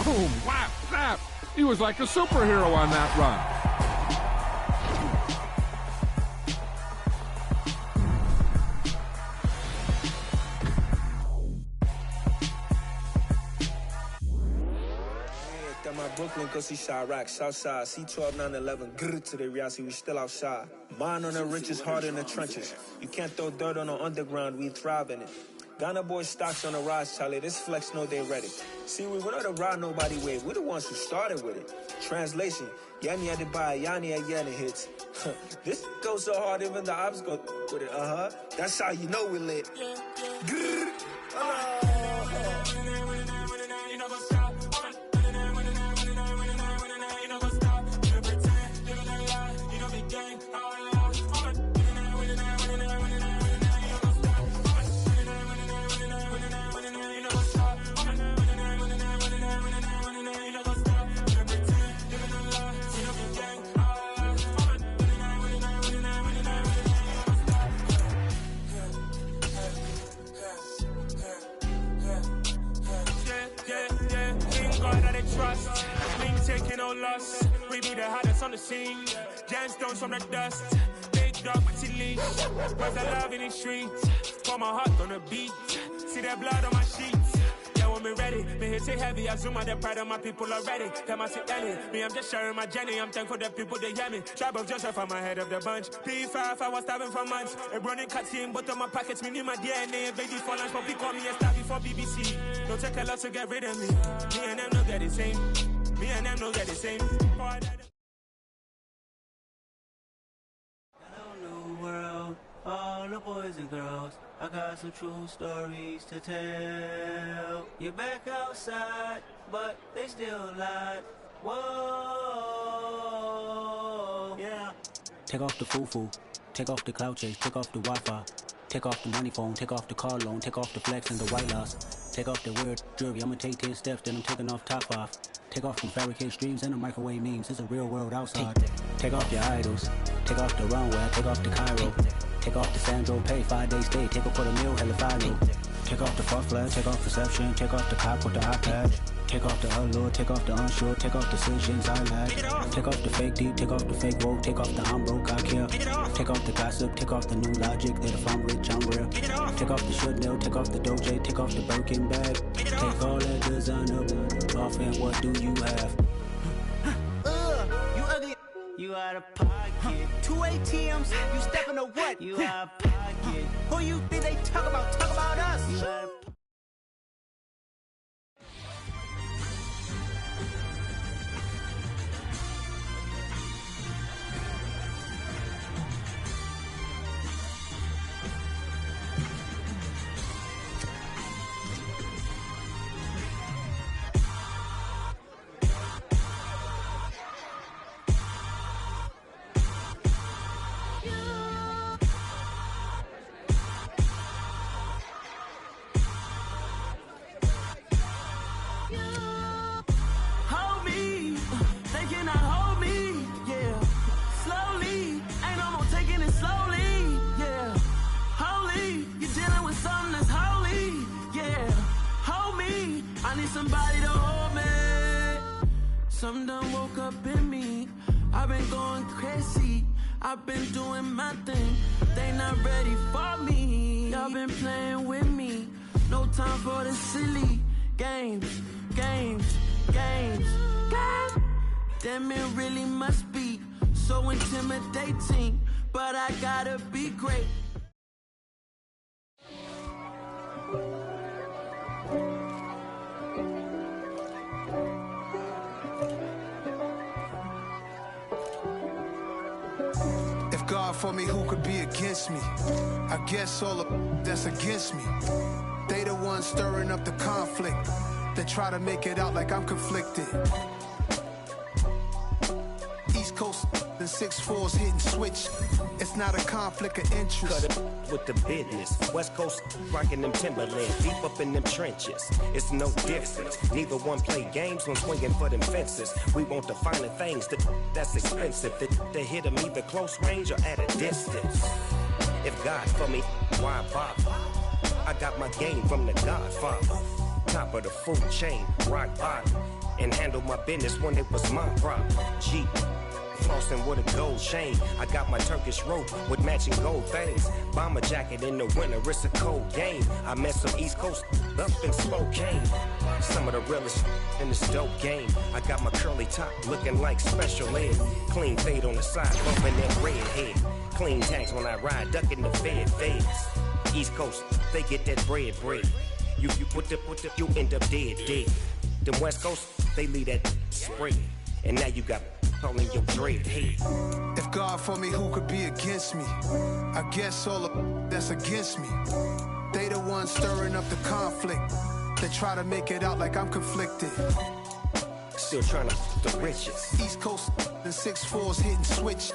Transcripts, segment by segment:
Boom, whap, snap. He was like a superhero on that run. Brooklyn, cause he shot rock, Southside, C12, 911, grrr to the reality, we still outside. Mine on the riches, hard in the trenches. You can't throw dirt on the underground, we thrive in it. Ghana boys stocks on the rise, Charlie, this flex know they ready. See, we not a ride nobody wave, we the ones who started with it. Translation, Yanni had to buy, Yanni had Yanni hits. This goes so hard, even the ops go with it, That's how you know we lit. Grrr. We be the hottest on the scene. Gemstones from the dust. Big dog with your leash. Where's the love in the streets? Pour my heart on the beat. See that blood on my sheets. Yeah, when we ready, me hit it heavy. I zoom out the pride of my people already. Tell my sit Ellie. Me, I'm just sharing my journey. I'm thankful that people they hear me. Tribe of Joseph, I'm ahead of the bunch. P5, I was starving for months. A running cutscene, but on my pockets, me need my DNA. Baby for lunch, but call me a star before BBC. Don't take a lot to get rid of me. Me and them don't get the same. Me and them don't get the same. Hello, new world, all the boys and girls. I got some true stories to tell. You're back outside, but they still lied. Whoa, yeah. Take off the foo-foo, take off the cloud chase, take off the Wi-Fi, take off the money phone, take off the car loan, take off the flex and the white loss, take off the weird jewelry. I'ma take 10 steps, then I'm taking off top 5. Take off them fabricated streams and the microwave memes. It's a real world outside. Take off your idols. Take off the runway. Take off the Cairo. Take off the Sandro pay. 5 days stay. Take off for the meal. Hella final. Take off the fuck flag. Take off perception. Take off the cop with the iPad. Take off the allure. Take off the unsure. Take off decisions I lack. Take off the fake deep. Take off the fake woke. Take off the I'm broke. I care. Take off the gossip. Take off the new logic that if I'm rich I'm real. Take off the should know. Take off the doje. Take off the Birkin bag. Take all that designer off and what do you have? You ugly. You out of pocket. 2 ATMs. You stepping to what? You out of pocket. Who you think they talk about? Talk about us. You out of pocket. Somebody to hold me. Something done woke up in me. I've been going crazy. I've been doing my thing. They not ready for me. Y'all been playing with me. No time for the silly games. Damn, it really must be so intimidating. But I gotta be great. God for me, who could be against me? I guess all of that's against me. They the ones stirring up the conflict. They try to make it out like I'm conflicted. East Coast and 6'4's hitting switch. It's not a conflict of interest. Cut it with the business. West Coast rocking them Timberlands, deep up in them trenches. It's no difference. Neither one play games when swinging for them fences. We want the finer things that's expensive. They hit them either close range or at a distance. If God for me, why bother? I got my game from the Godfather. top of the food chain, rock bottom, and handle my business when it was my problem. G. Flossing with a gold chain. I got my Turkish rope with matching gold things. Bomber jacket in the winter, it's a cold game. I met some East Coast up in Spokane. Some of the realest in this dope game. I got my curly top looking like special ed. Clean fade on the side, bumping that red head. Clean tags when I ride, ducking the feds. East Coast, they get that bread. You you end up dead. Them West Coast, they leave that spread. And now you got calling your dread head. If God for me, who could be against me? I guess all the that's against me. They the ones stirring up the conflict. They try to make it out like I'm conflicted. Still trying to the riches. East Coast and 6'4s hitting switch.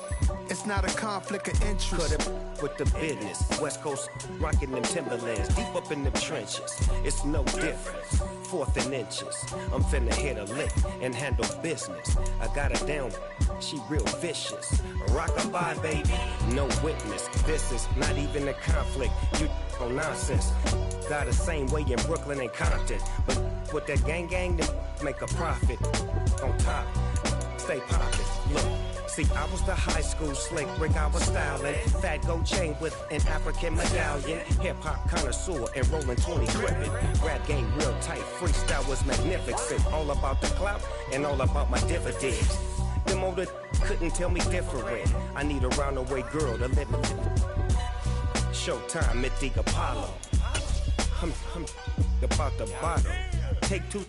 It's not a conflict of interest. Cut it with the business. West Coast rocking them Timberlands, deep up in them trenches. It's no difference. 4th and inches. I'm finna hit a lick and handle business. I got her down. She real vicious. Rock-a-bye, baby. No witness. This is not even a conflict. You on nonsense. Got the same way in Brooklyn and Compton. But with that gang, they make a profit. On top, stay poppin'. Look. See, I was the high school slick Rick, I was styling. Fat gold chain with an African medallion. Hip-hop connoisseur and rolling 20 gripping. Rap game real tight, freestyle was magnificent. All about the clout and all about my dividends. Them older couldn't tell me different. I need a roundaway girl to live with. Showtime, Mythic Apollo. I'm about the bottom. Take 2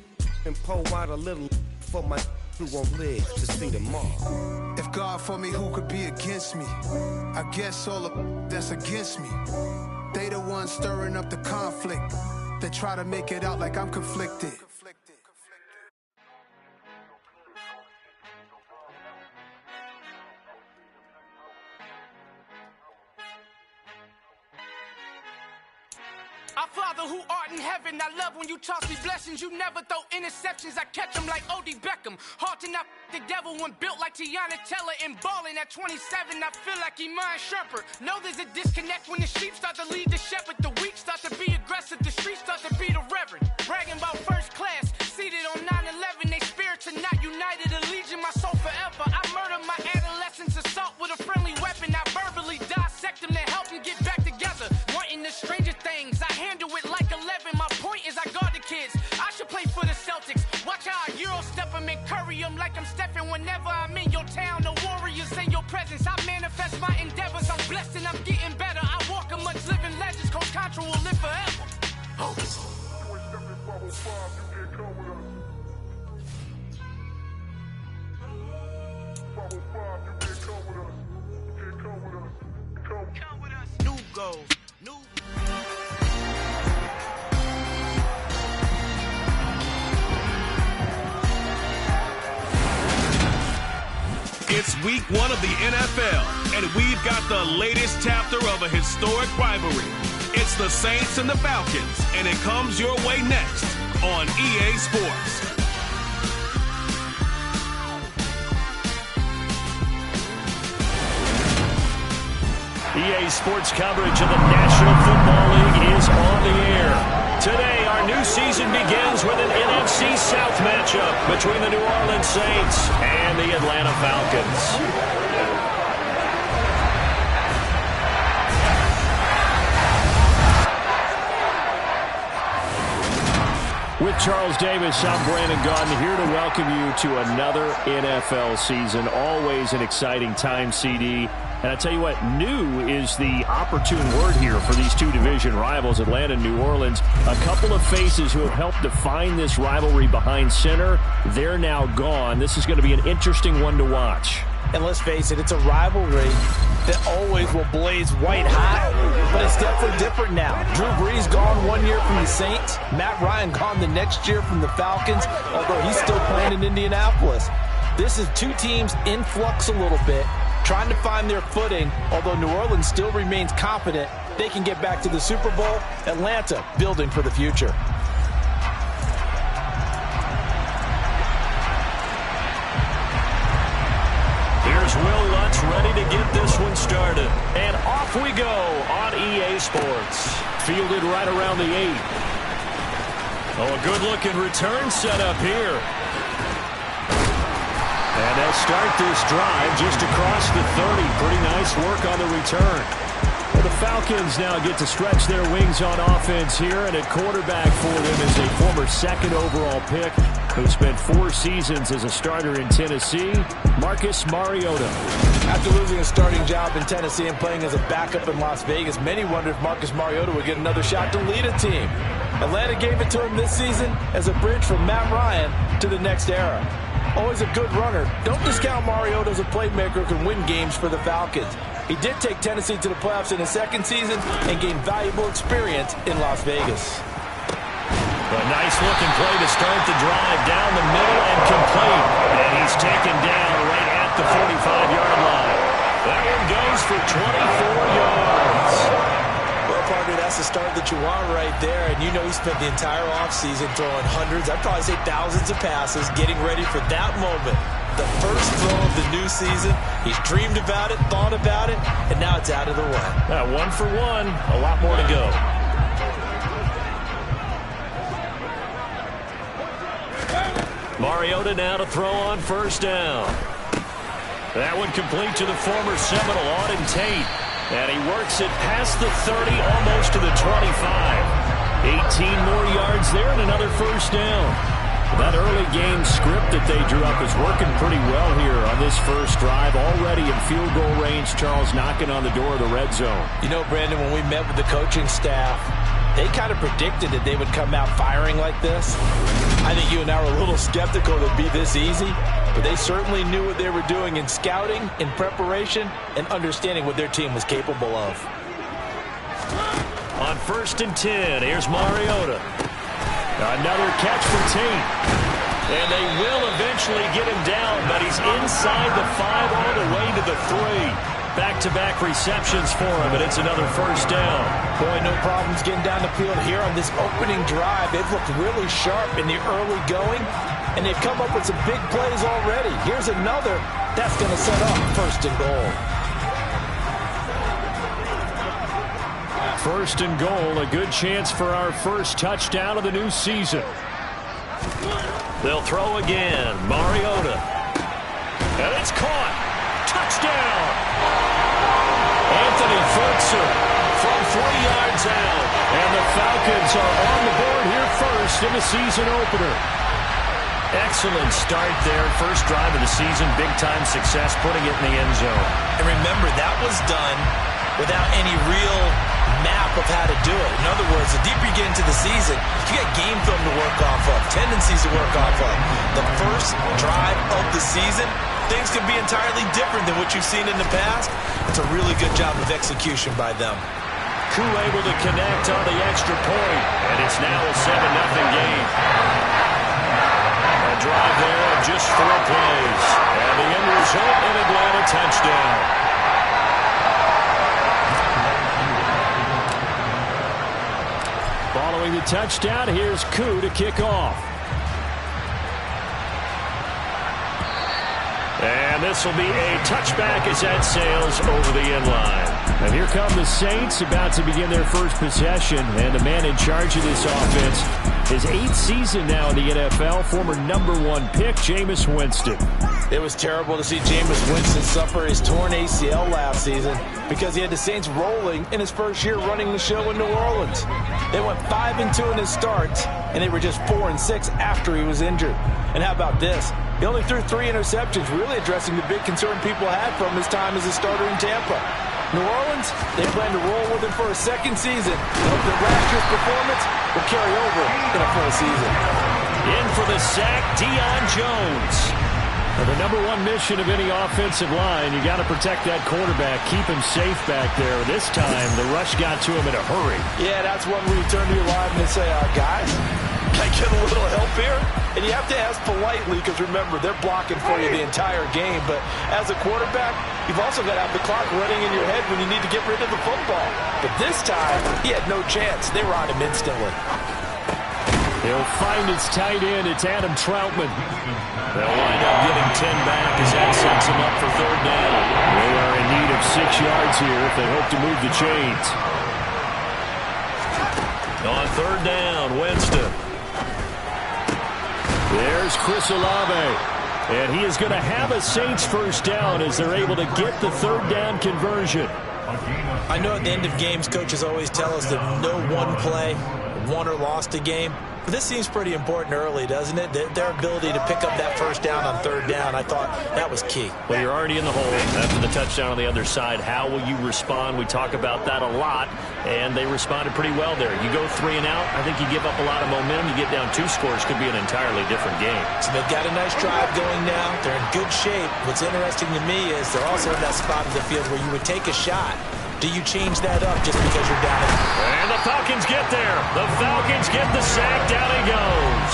and pour out a little for my who won't live to see tomorrow. If God for me, who could be against me? I guess all the that's against me. They the ones stirring up the conflict. They try to make it out like I'm conflicted. Our Father who art in heaven, I love when you toss me blessings. You never throw interceptions, I catch them like O.D. Beckham. Hard to not the devil when built like Tiana Teller and balling at 27. I feel like Iman Shumpert. Know there's a disconnect when the sheep start to lead the shepherd. The weak start to be aggressive, the streets start to be the reverend. Bragging about first class, seated on 9/11. They spirits are not united, a legion, my soul forever. I murdered my adolescence, assault with a friendly weapon. I verbally dissect them to help them get back together. Wanting the stranger things, I handle it like 11. My point is I guard the kids. I should play for the Celtics. Watch how I Euro step them and curry them like I'm stepping. Whenever I'm in your town, the Warriors in your presence. I manifest my endeavors. I'm blessed and I'm getting better. I walk amongst living legends. Coach Contra will live forever. Come with us. New goals. New. It's week 1 of the NFL, and we've got the latest chapter of a historic rivalry. It's the Saints and the Falcons, and it comes your way next on EA Sports. EA Sports coverage of the National Football League is on the air. Today, our new season begins with an NFC South matchup between the New Orleans Saints and the Atlanta Falcons. With Charles Davis, I'm Brandon Gaudin, here to welcome you to another NFL season. Always an exciting time, CD. And I tell you what, new is the opportune word here for these two division rivals, Atlanta and New Orleans. A couple of faces who have helped define this rivalry behind center, they're now gone. This is going to be an interesting one to watch. And let's face it, it's a rivalry that always will blaze white hot, but it's definitely different now. Drew Brees gone 1 year from the Saints, Matt Ryan gone the next year from the Falcons, although he's still playing in Indianapolis. This is two teams in flux a little bit, trying to find their footing, although New Orleans still remains confident they can get back to the Super Bowl. Atlanta building for the future. Here's Will Lutz ready to get this one started. And off we go on EA Sports. Fielded right around the 8. Oh, a good-looking return set up here. And they'll start this drive just across the 30. Pretty nice work on the return. Well, the Falcons now get to stretch their wings on offense here, and at quarterback for them is a former second overall pick who spent 4 seasons as a starter in Tennessee, Marcus Mariota. After losing a starting job in Tennessee and playing as a backup in Las Vegas, many wondered if Marcus Mariota would get another shot to lead a team. Atlanta gave it to him this season as a bridge from Matt Ryan to the next era. Always a good runner. Don't discount Mariota as a playmaker who can win games for the Falcons. He did take Tennessee to the playoffs in his second season and gained valuable experience in Las Vegas. A nice-looking play to start the drive down the middle and complete. And he's taken down right at the 45-yard line. That one goes for 24 yards. Well, partner, that's the start that you want right there. And you know he spent the entire offseason throwing hundreds, I'd probably say thousands of passes, getting ready for that moment. The first throw of the new season. He's dreamed about it, thought about it, and now it's out of the way. 1 for 1, a lot more to go. Mariota now to throw on first down. That one complete to the former Seminole, Auden Tate. And he works it past the 30, almost to the 25. 18 more yards there and another first down. That early game script that they drew up is working pretty well here on this first drive. Already in field goal range, Charles, knocking on the door of the red zone. You know, Brandon, when we met with the coaching staff, they kind of predicted that they would come out firing like this. I think you and I were a little skeptical that it'd be this easy, but they certainly knew what they were doing in scouting, in preparation, and understanding what their team was capable of. On 1st and 10, here's Mariota. Another catch for Tate. And they will eventually get him down, but he's inside the 5 all the way to the 3. Back-to-back receptions for him, and it's another first down. Boy, no problems getting down the field here on this opening drive. They've looked really sharp in the early going, and they've come up with some big plays already. Here's another. That's going to set up 1st and goal. 1st and goal, a good chance for our first touchdown of the new season. They'll throw again. Mariota. And it's caught. Touchdown. Anthony Ferguson from 3 yards out. And the Falcons are on the board here first in the season opener. Excellent start there. First drive of the season. Big-time success putting it in the end zone. And remember, that was done without any real map of how to do it. In other words, the deeper you get into the season, you got game film to work off of, tendencies to work off of. The first drive of the season, things can be entirely different than what you've seen in the past. It's a really good job of execution by them. Koo able to connect on the extra point, and it's now a 7-0 game. A drive there of just 4 plays, and the end result, an Atlanta touchdown. Following the touchdown, here's Koo to kick off. And this will be a touchback as that sails over the end line. And here come the Saints about to begin their first possession. And the man in charge of this offense, his 8th season now in the NFL, former #1 pick, Jameis Winston. It was terrible to see Jameis Winston suffer his torn ACL last season because he had the Saints rolling in his first year running the show in New Orleans. They went 5-2 in his starts, and they were just 4-6 after he was injured. And how about this? He only threw 3 interceptions, really addressing the big concern people had from his time as a starter in Tampa. New Orleans, they plan to roll with him for a second season and hope that last year's performance will carry over in a full season. In for the sack, Deion Jones. Now, the #1 mission of any offensive line, you got to protect that quarterback, keep him safe back there. This time, the rush got to him in a hurry. Yeah, that's one where you turn to your lineman and say, guys, can I get a little help here? And you have to ask politely because, remember, they're blocking for you the entire game. But as a quarterback, you've also got to have the clock running in your head when you need to get rid of the football. But this time, he had no chance. They were on him instantly. He'll find his tight end. It's Adam Troutman. They'll wind up getting 10 back as that sets him up for 3rd down. They are in need of 6 yards here if they hope to move the chains. On 3rd down, Winston. is Chris Olave. And he is going to have a Saints first down as they're able to get the third down conversion. I know at the end of games, coaches always tell us that no one play won or lost a game. But this seems pretty important early, doesn't it? Their ability to pick up that first down on third down, I thought that was key. Well, you're already in the hole after the touchdown on the other side. How will you respond? We talk about that a lot, and they responded pretty well there. You go 3 and out, I think you give up a lot of momentum. You get down 2 scores, could be an entirely different game. So they've got a nice drive going now. They're in good shape. What's interesting to me is they're also in that spot of the field where you would take a shot. Do you change that up just because you're down? And the Falcons get there. The Falcons get the sack. Down he goes.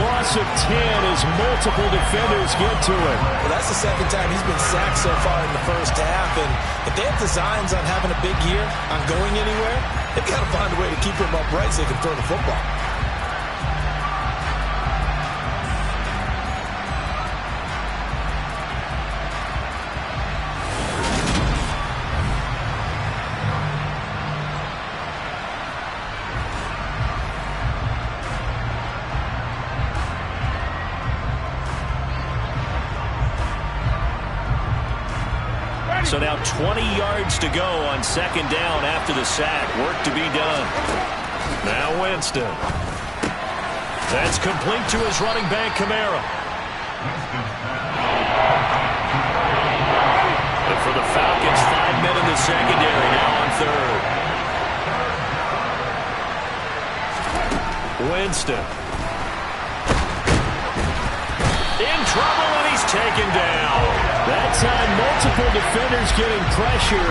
Loss of 10 as multiple defenders get to it. Well, that's the second time he's been sacked so far in the first half. And if they have designs on having a big year, on going anywhere, they've got to find a way to keep him upright so they can throw the football. So now 20 yards to go on second down after the sack. Work to be done. Now Winston. That's complete to his running back, Kamara. And for the Falcons, 5 men in the secondary now on third. Winston. In trouble, and he's taken down. That time, multiple defenders getting pressure,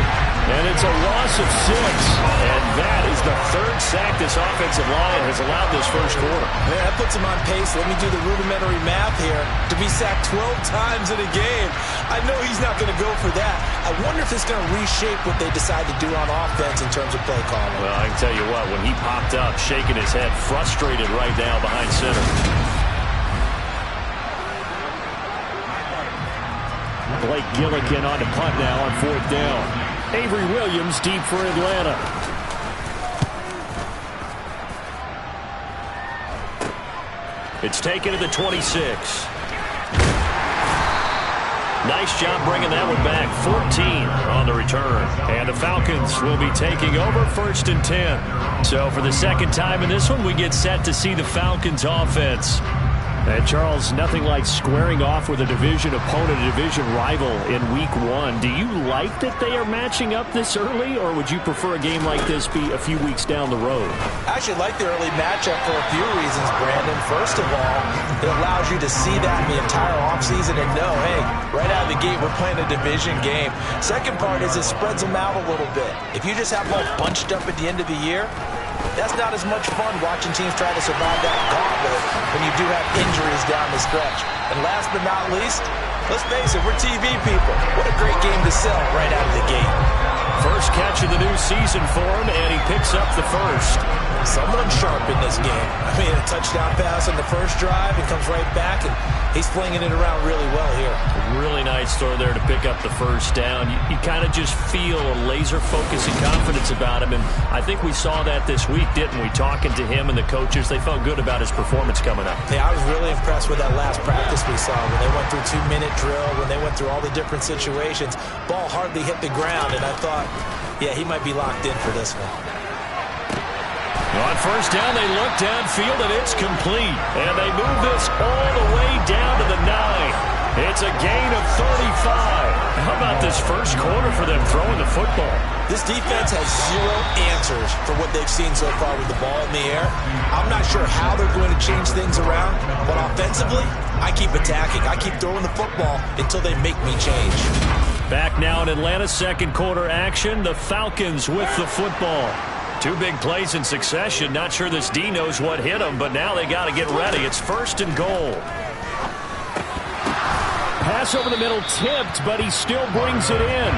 and it's a loss of 6. And that is the third sack this offensive line has allowed this first quarter. Man, that puts him on pace. Let me do the rudimentary math here. To be sacked 12 times in a game, I know he's not going to go for that. I wonder if it's going to reshape what they decide to do on offense in terms of play calling. Well, I can tell you what, when he popped up, shaking his head, frustrated right now behind center. Blake Gillikin on the punt now on fourth down. Avery Williams deep for Atlanta. It's taken to the 26. Nice job bringing that one back. 14 on the return. And the Falcons will be taking over first and 10. So for the second time in this one, we get set to see the Falcons offense. And Charles, nothing like squaring off with a division opponent, a division rival in week 1. Do you like that they are matching up this early, or would you prefer a game like this be a few weeks down the road? I actually like the early matchup for a few reasons, Brandon. First of all, it allows you to see that in the entire offseason and know, hey, right out of the gate, we're playing a division game. Second part is it spreads them out a little bit. If you just have them all bunched up at the end of the year, that's not as much fun watching teams try to survive that gauntlet when you do have injuries down the stretch. And last but not least, let's face it, we're TV people. What a great game to sell right out of the gate. First catch of the new season for him, and he picks up the first. Someone sharp in this game. I mean, a touchdown pass on the first drive, and comes right back, and he's flinging it around really well here. Really nice throw there to pick up the first down. You kind of just feel a laser focus and confidence about him, and I think we saw that this week, didn't we? Talking to him and the coaches, they felt good about his performance coming up. Yeah, I was really impressed with that last practice we saw when they went through 2-minute drill, when they went through all the different situations. Ball hardly hit the ground, and I thought, yeah, he might be locked in for this one. On first down, they look downfield, and it's complete. And they move this all the way down to the 9. It's a gain of 35. How about this first quarter for them throwing the football? This defense has 0 answers for what they've seen so far with the ball in the air. I'm not sure how they're going to change things around, but offensively, I keep attacking. I keep throwing the football until they make me change. Back now in Atlanta, second quarter action. The Falcons with the football. 2 big plays in succession. Not sure this D knows what hit him, but now they got to get ready. It's first and goal. Pass over the middle tipped, but he still brings it in.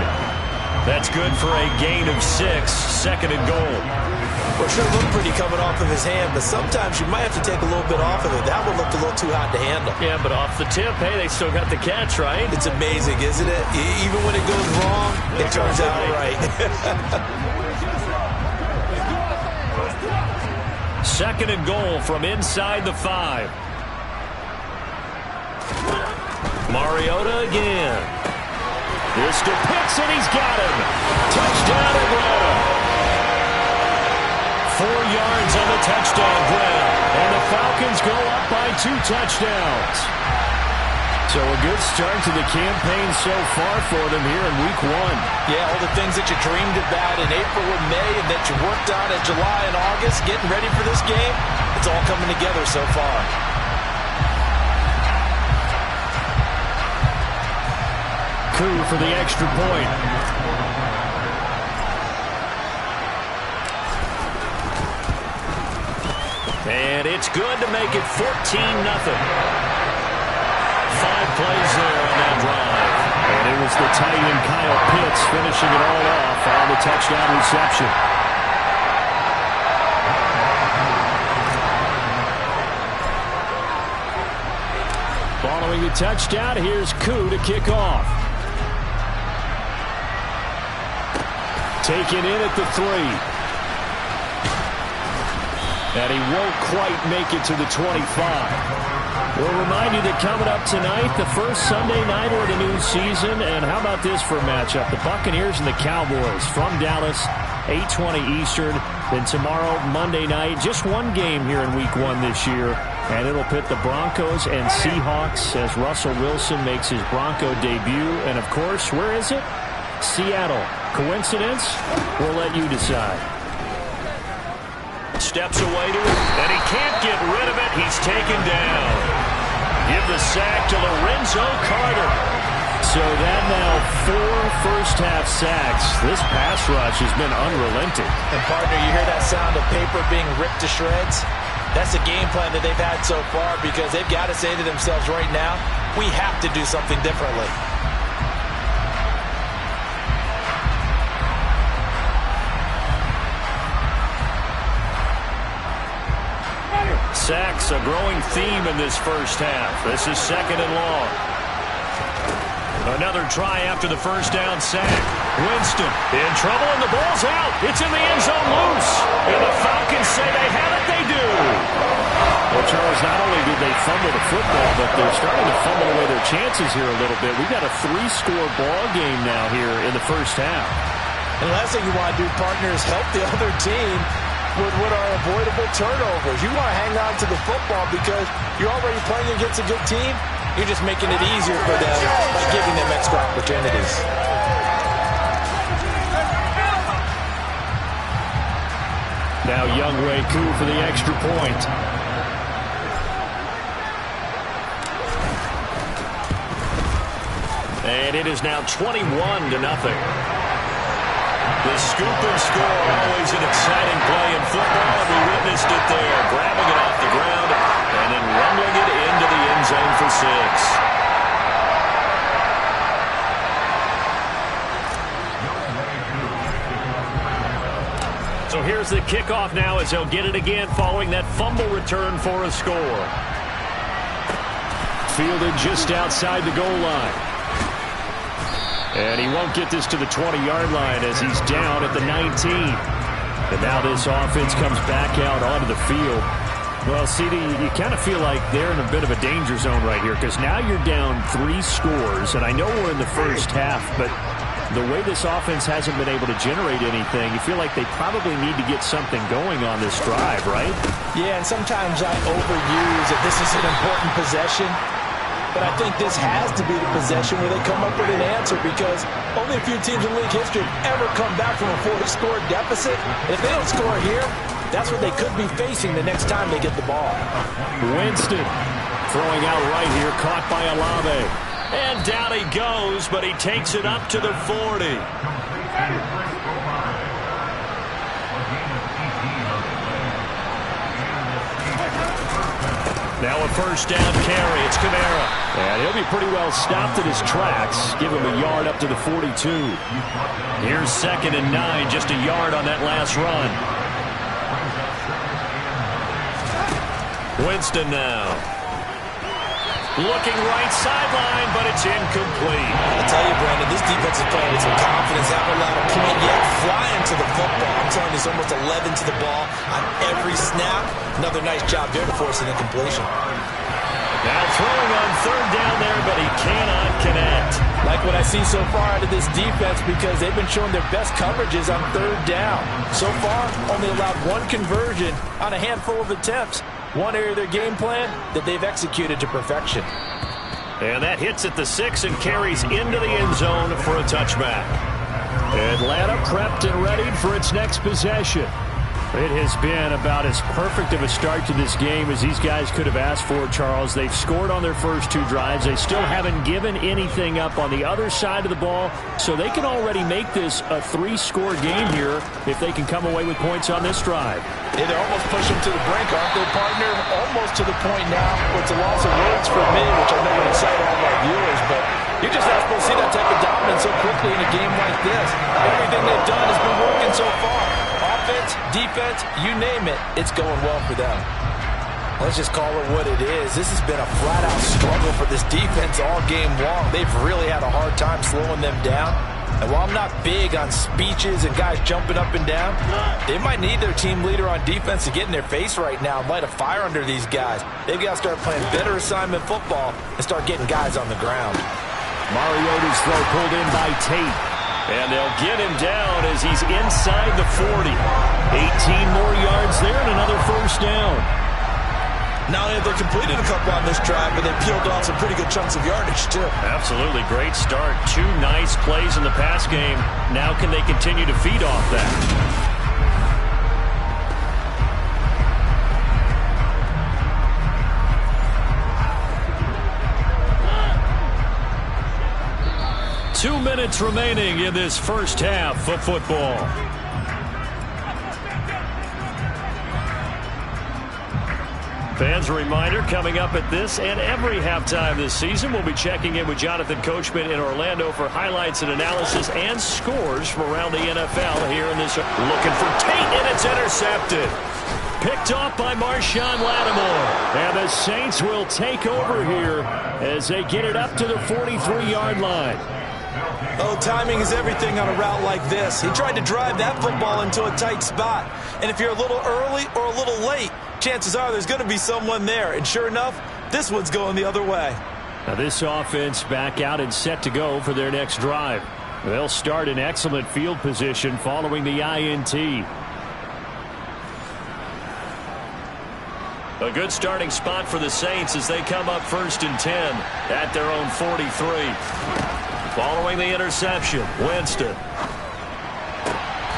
That's good for a gain of 6. Second and goal. Well, it sure looked pretty coming off of his hand, but sometimes you might have to take a little bit off of it. That one looked a little too hot to handle. Yeah, but off the tip, hey, they still got the catch, right? It's amazing, isn't it? Even when it goes wrong, it turns out right. Second and goal from inside the 5. Mariota again. This to Pitts, and he's got him. Touchdown, Atlanta. 4 yards on the touchdown grab. And the Falcons go up by 2 touchdowns. So a good start to the campaign so far for them here in week 1. Yeah, all the things that you dreamed about in April and May and that you worked on in July and August, getting ready for this game, it's all coming together so far. Coup for the extra point. And it's good to make it 14-0. 5 plays there on that drive. And it was the tight end Kyle Pitts finishing it all off on the touchdown reception. Following the touchdown, here's Coup to kick off. Taken in at the 3. And he won't quite make it to the 25. We'll remind you that coming up tonight, the first Sunday nighter of the new season. And how about this for a matchup? The Buccaneers and the Cowboys from Dallas, 8:20 Eastern. Then tomorrow, Monday night, just one game here in week 1 this year. And it'll pit the Broncos and Seahawks as Russell Wilson makes his Bronco debut. And, of course, where is it? Seattle. Coincidence? We'll let you decide. Steps away to it, and he can't get rid of it. He's taken down. Give the sack to Lorenzo Carter. So that now 4 first-half sacks. This pass rush has been unrelenting. And, partner, you hear that sound of paper being ripped to shreds? That's the game plan that they've had so far because they've got to say to themselves right now, we have to do something differently. Sacks, a growing theme in this first half. This is 2nd and long. Another try after the first down sack. Winston in trouble, and the ball's out. It's in the end zone loose. And the Falcons say they have it. They do. Well, Charles, not only did they fumble the football, but they're starting to fumble away their chances here a little bit. We've got a 3-score ball game now here in the first half. And the last thing you want to do, partner, is help the other team with what are avoidable turnovers. You want to hang on to the football because you're already playing against a good team. You're just making it easier for them by giving them extra opportunities. Now Younghoe Koo for the extra point. And it is now 21-0. The scoop and score, always an exciting play in football, and we witnessed it there, grabbing it off the ground and then rumbling it into the end zone for 6. So here's the kickoff now as they'll get it again following that fumble return for a score. Fielded just outside the goal line. And he won't get this to the 20-yard line as he's down at the 19. And now this offense comes back out onto the field. Well, CD, you kind of feel like they're in a bit of a danger zone right here because now you're down 3 scores. And I know we're in the first half, but the way this offense hasn't been able to generate anything, you feel like they probably need to get something going on this drive, right? Yeah, and sometimes I overuse that this is an important possession. But I think this has to be the possession where they come up with an answer because only a few teams in league history have ever come back from a 4-score deficit. And if they don't score here, that's what they could be facing the next time they get the ball. Winston throwing out right here, caught by Olave. And down he goes, but he takes it up to the 40. Now a first down carry. It's Kamara. And he'll be pretty well stopped at his tracks. Give him a yard up to the 42. Here's 2nd and 9. Just a yard on that last run. Winston now. Looking right sideline, but it's incomplete. I tell you, Brandon, this defense is playing with some confidence. Haven't allowed a point yet. Flying to the football. I'm telling you, it's almost 11 to the ball on every snap. Another nice job there to force an incompletion. Now throwing on third down there, but he cannot connect. Like what I see so far out of this defense, because they've been showing their best coverages on third down. So far, only allowed one conversion on a handful of attempts. One area of their game plan that they've executed to perfection. And that hits at the 6 and carries into the end zone for a touchback. Atlanta prepped and readied for its next possession. It has been about as perfect of a start to this game as these guys could have asked for, Charles. They've scored on their first 2 drives. They still haven't given anything up on the other side of the ball, so they can already make this a 3-score game here if they can come away with points on this drive. Yeah, they almost push them to the brink, aren't they, partner? Almost to the point now where it's a loss of words for me, which I know would excite all of our viewers, but you're just not supposed to see that type of dominance so quickly in a game like this. Everything they've done has been working so far. Offense, defense, you name it, it's going well for them. Let's just call it what it is. This has been a flat-out struggle for this defense all game long. They've really had a hard time slowing them down. And while I'm not big on speeches and guys jumping up and down, they might need their team leader on defense to get in their face right now and light a fire under these guys. They've got to start playing better assignment football and start getting guys on the ground. Mariota's throw pulled in by Tate. And they'll get him down as he's inside the 40. 18 more yards there and another first down. Not only have they completed a couple on this drive, but they peeled off some pretty good chunks of yardage, too. Absolutely. Great start. 2 nice plays in the pass game. Now can they continue to feed off that? Two minutes remaining in this first half of football. Fans, a reminder, coming up at this and every halftime this season, we'll be checking in with Jonathan Coachman in Orlando for highlights and analysis and scores from around the NFL here in this. Looking for Tate, and it's intercepted. Picked off by Marshawn Lattimore. And the Saints will take over here as they get it up to the 43-yard line. Oh, timing is everything on a route like this. He tried to drive that football into a tight spot. And if you're a little early or a little late, chances are there's going to be someone there. And sure enough, this one's going the other way. Now this offense back out and set to go for their next drive. They'll start in excellent field position following the INT. A good starting spot for the Saints as they come up 1st and 10 at their own 43. Following the interception, Winston.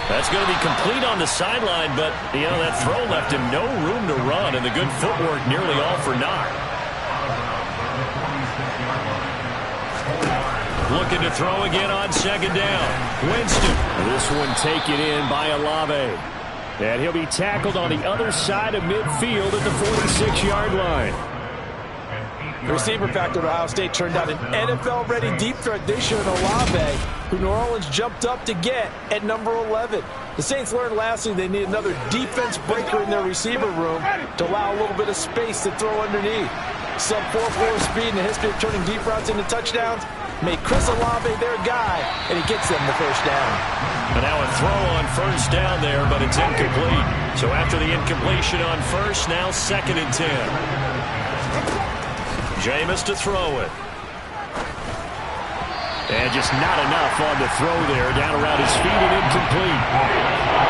That's going to be complete on the sideline, but, you know, that throw left him no room to run, and the good footwork nearly all for naught. Looking to throw again on 2nd down. Winston. This one taken in by Olave. And he'll be tackled on the other side of midfield at the 46-yard line. The receiver back at Ohio State turned out an NFL-ready deep threat this year in Olave, who New Orleans jumped up to get at number 11. The Saints learned lastly they need another defense breaker in their receiver room to allow a little bit of space to throw underneath. Sub 4.4 speed in the history of turning deep routes into touchdowns made Chris Olave their guy, and he gets them the first down. And now a throw on 1st down there, but it's incomplete. So after the incompletion on 1st, now 2nd and 10. Jameis to throw it. And just not enough on the throw there. Down around his feet and incomplete.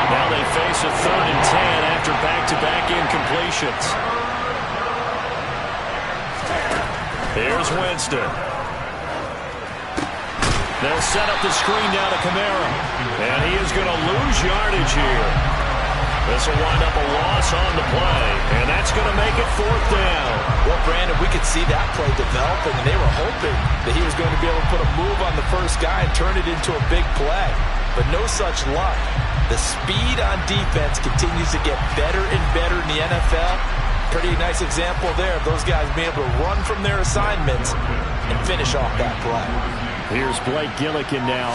Now they face a 3rd and 10 after back-to-back incompletions. Here's Winston. They'll set up the screen down to Kamara. And he is going to lose yardage here. This will wind up a loss on the play, and that's going to make it 4th down. Well, Brandon, we could see that play developing, and they were hoping that he was going to be able to put a move on the first guy and turn it into a big play. But no such luck. The speed on defense continues to get better and better in the NFL. Pretty nice example there of those guys being able to run from their assignments and finish off that play. Here's Blake Gillikin now.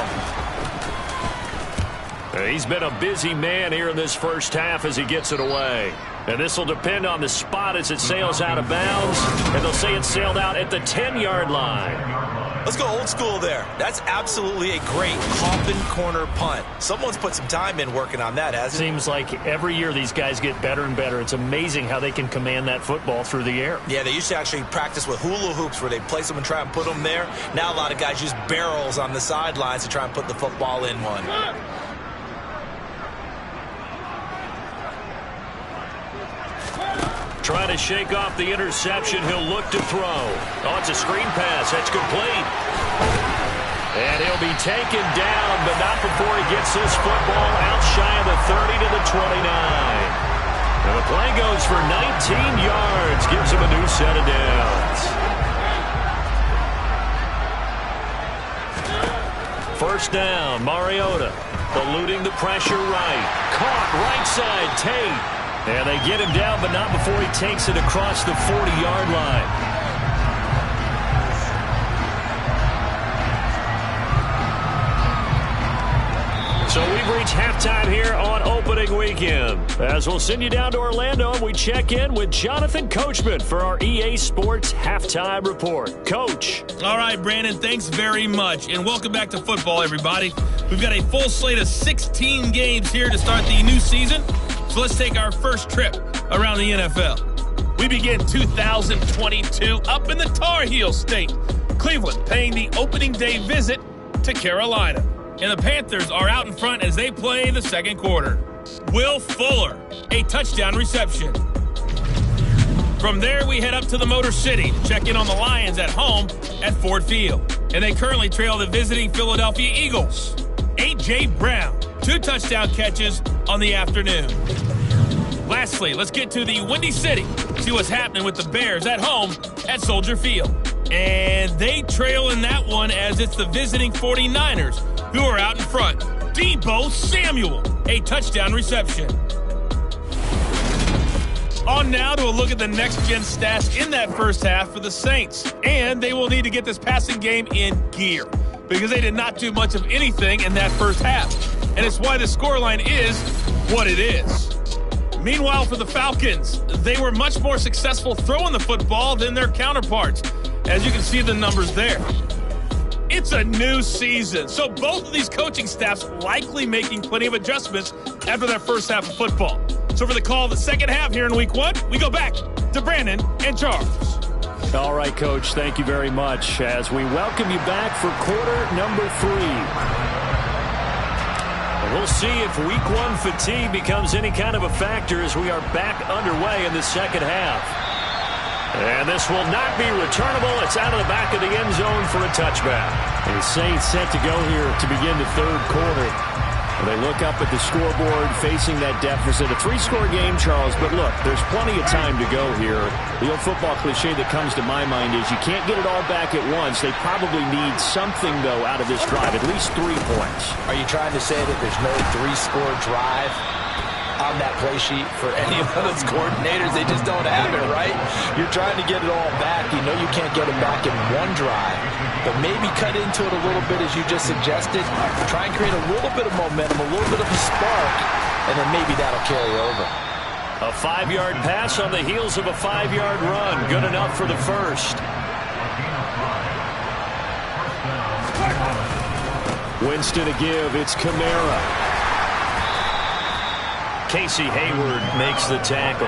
He's been a busy man here in this first half as he gets it away. And this will depend on the spot as it sails out of bounds. And they'll say it sailed out at the 10-yard line. Let's go old school there. That's absolutely a great coffin corner punt. Someone's put some time in working on that, hasn't it? Seems like every year these guys get better and better. It's amazing how they can command that football through the air. Yeah, they used to actually practice with hula hoops where they place them and try and put them there. Now a lot of guys use barrels on the sidelines to try and put the football in one. Trying to shake off the interception. He'll look to throw. Oh, it's a screen pass. That's complete. And he'll be taken down, but not before he gets his football out shy of the 30 to the 29. And the play goes for 19 yards. Gives him a new set of downs. First down, Mariota. Eluding the pressure right. Caught right side, Tate. And they get him down, but not before he takes it across the 40-yard line. So we've reached halftime here on opening weekend. As we'll send you down to Orlando, and we check in with Jonathan Coachman for our EA Sports Halftime Report. Coach. All right, Brandon, thanks very much. And welcome back to football, everybody. We've got a full slate of 16 games here to start the new season. So let's take our first trip around the NFL. We begin 2022 up in the Tar Heel State. Cleveland paying the opening day visit to Carolina. And the Panthers are out in front as they play the second quarter. Will Fuller, a touchdown reception. From there, we head up to the Motor City to check in on the Lions at home at Ford Field. And they currently trail the visiting Philadelphia Eagles. A.J. Brown, 2 touchdown catches on the afternoon. Lastly, let's get to the Windy City, see what's happening with the Bears at home at Soldier Field. And they trail in that one as it's the visiting 49ers who are out in front. Deebo Samuel, a touchdown reception. On now to a look at the next-gen stats in that first half for the Saints. And they will need to get this passing game in gear because they did not do much of anything in that first half. And it's why the scoreline is what it is. Meanwhile, for the Falcons, they were much more successful throwing the football than their counterparts, as you can see the numbers there. It's a new season, so both of these coaching staffs likely making plenty of adjustments after their first half of football. So for the call of the second half here in Week 1, we go back to Brandon and Charles. All right, Coach, thank you very much as we welcome you back for quarter number 3. And we'll see if Week 1 fatigue becomes any kind of a factor as we are back underway in the second half. And this will not be returnable. It's out of the back of the end zone for a touchback. And the Saints set to go here to begin the third quarter. And they look up at the scoreboard facing that deficit. A 3-score game, Charles, but look, there's plenty of time to go here. The old football cliche that comes to my mind is you can't get it all back at once. They probably need something, though, out of this drive, at least 3 points. Are you trying to say that there's no 3-score drive on that play sheet for any of those coordinators? They just don't have it, right? You're trying to get it all back. You know you can't get it back in one drive, but maybe cut into it a little bit as you just suggested. Try and create a little bit of momentum, a little bit of a spark, and then maybe that'll carry over. A 5-yard pass on the heels of a 5-yard run. Good enough for the first. Winston to give. It's Kamara. Casey Hayward makes the tackle.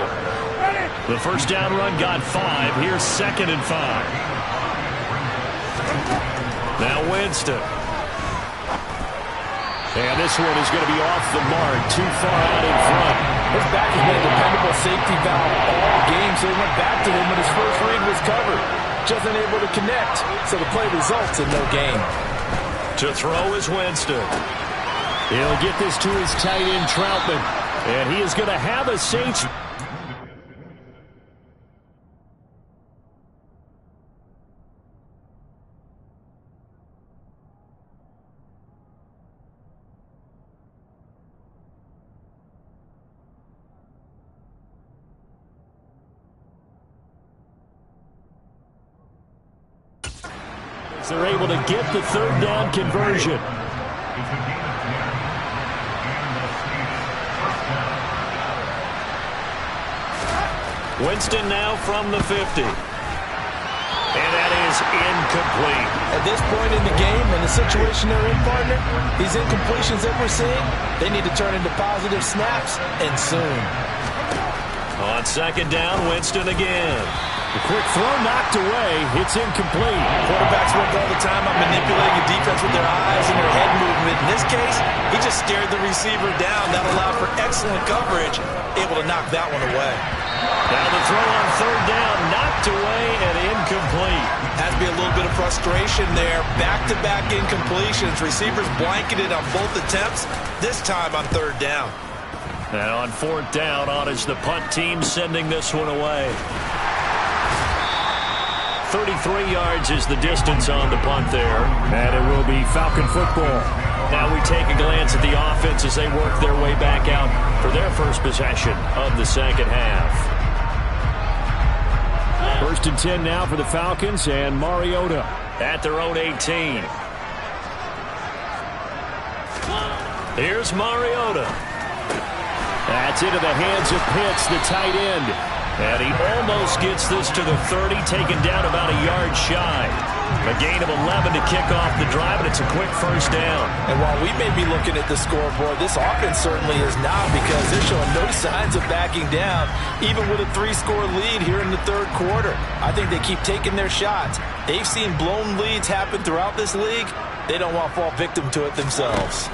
The first down run got 5. Here's 2nd and 5. Now Winston. And this one is going to be off the mark. Too far out in front. His back has been a dependable safety valve all game, so he went back to him when his first read was covered. Just unable to connect, so the play results in no gain. To throw is Winston. He'll get this to his tight end, Troutman. And he is going to have a Saints. They're able to get the third down conversion. Winston now from the 50. And that is incomplete. At this point in the game and the situation they're in, partner, these incompletions that we're seeing, they need to turn into positive snaps, and soon. On second down, Winston again. The quick throw knocked away. It's incomplete. Quarterbacks work all the time on manipulating a defense with their eyes and their head movement. In this case, he just stared the receiver down. That allowed for excellent coverage, able to knock that one away. Now the throw on third down, knocked away and incomplete. Has to be a little bit of frustration there. Back-to-back incompletions. Receivers blanketed on both attempts, this time on third down. And on fourth down, on is the punt team sending this one away. 33 yards is the distance on the punt there. And it will be Falcon football. Now we take a glance at the offense as they work their way back out for their first possession of the second half. First and 10 now for the Falcons, and Mariota at their own 18. Here's Mariota. That's into the hands of Pitts, the tight end. And he almost gets this to the 30, taken down about a yard shy. A gain of 11 to kick off the drive, and it's a quick first down. And while we may be looking at the scoreboard, this offense certainly is not, because they're showing no signs of backing down, even with a 3-score lead here in the third quarter. I think they keep taking their shots. They've seen blown leads happen throughout this league. They don't want to fall victim to it themselves.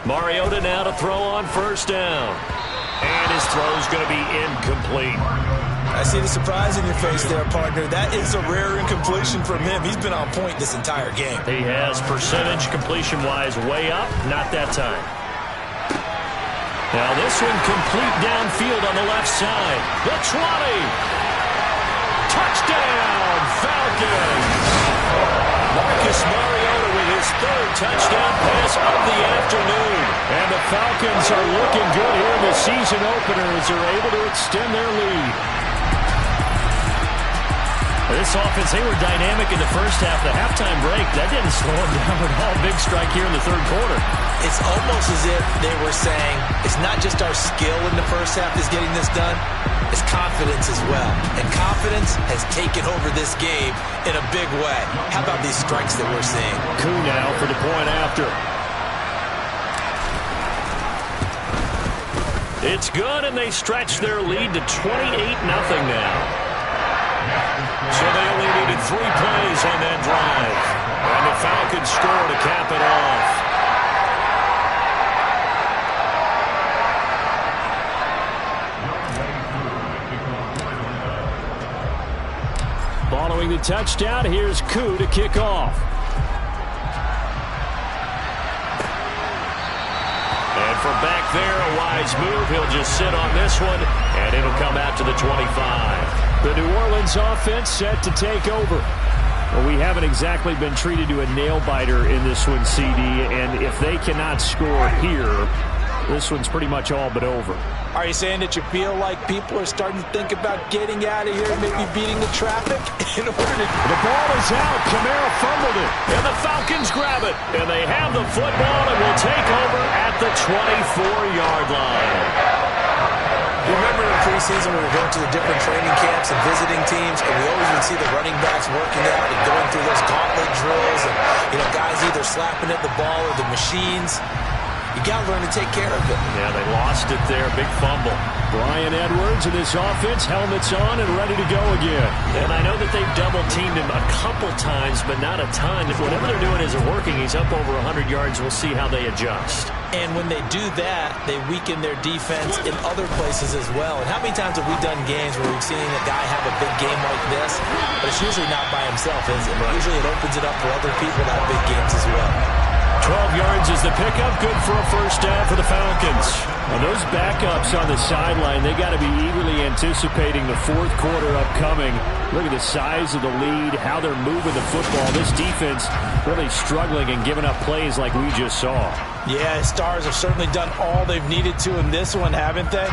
Mariota now to throw on first down. And his throw's going to be incomplete. I see the surprise in your face there, partner. That is a rare incompletion from him. He's been on point this entire game. He has percentage completion-wise way up. Not that time. Now this one complete downfield on the left side. The 20. Touchdown, Falcons. Marcus Mariota with his third touchdown pass of the afternoon. And the Falcons are looking good here in the season opener as they're able to extend their lead. This offense, they were dynamic in the first half. The halftime break, that didn't slow them down at all. Big strike here in the third quarter. It's almost as if they were saying, it's not just our skill in the first half that's getting this done, it's confidence as well. And confidence has taken over this game in a big way. How about these strikes that we're seeing? Koo now for the point after. It's good, and they stretch their lead to 28-0 now. So they only needed 3 plays on that drive. And the Falcons score to cap it off. Following the touchdown, here's Koo to kick off. And from back there, a wise move. He'll just sit on this one, and it'll come out to the 25. The New Orleans offense set to take over. Well, we haven't exactly been treated to a nail-biter in this one, CD, and if they cannot score here, this one's pretty much all but over. Are you saying that you feel like people are starting to think about getting out of here, maybe beating the traffic? In order to... The ball is out. Kamara fumbled it, and the Falcons grab it, and they have the football and will take over at the 24-yard line. Remember in preseason when we were going to the different training camps and visiting teams, and we always would see the running backs working out and going through those gauntlet drills, and guys either slapping at the ball or the machines. You got to learn to take care of it. Yeah, they lost it there. Big fumble. Bryan Edwards and his offense, helmets on and ready to go again. And I know that they've double-teamed him a couple times, but not a ton. Whatever they're doing isn't working. He's up over 100 yards. We'll see how they adjust. And when they do that, they weaken their defense in other places as well. And how many times have we done games where we've seen a guy have a big game like this, but it's usually not by himself, is it? Right. Usually it opens it up for other people to have big games as well. 12 yards is the pickup. Good for a first down for the Falcons. Now those backups on the sideline, they got to be eagerly anticipating the fourth quarter upcoming. Look at the size of the lead, how they're moving the football. This defense really struggling and giving up plays like we just saw. Yeah, Stars have certainly done all they've needed to in this one, haven't they?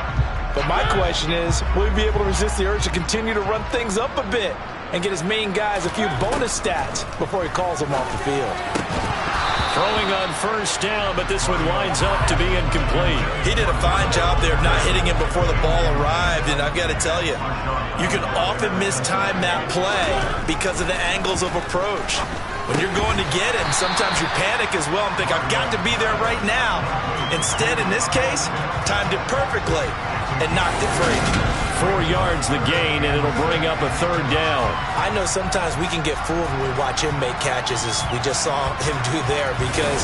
But my question is, will he be able to resist the urge to continue to run things up a bit and get his main guys a few bonus stats before he calls them off the field? Throwing on first down, but this one winds up to be incomplete. He did a fine job there of not hitting him before the ball arrived, and I've got to tell you, you can often mistime that play because of the angles of approach. When you're going to get him, sometimes you panic as well and think, I've got to be there right now. Instead, in this case, timed it perfectly and knocked it free. 4 yards the gain, and it'll bring up a third down. I know sometimes we can get fooled when we watch him make catches, as we just saw him do there, because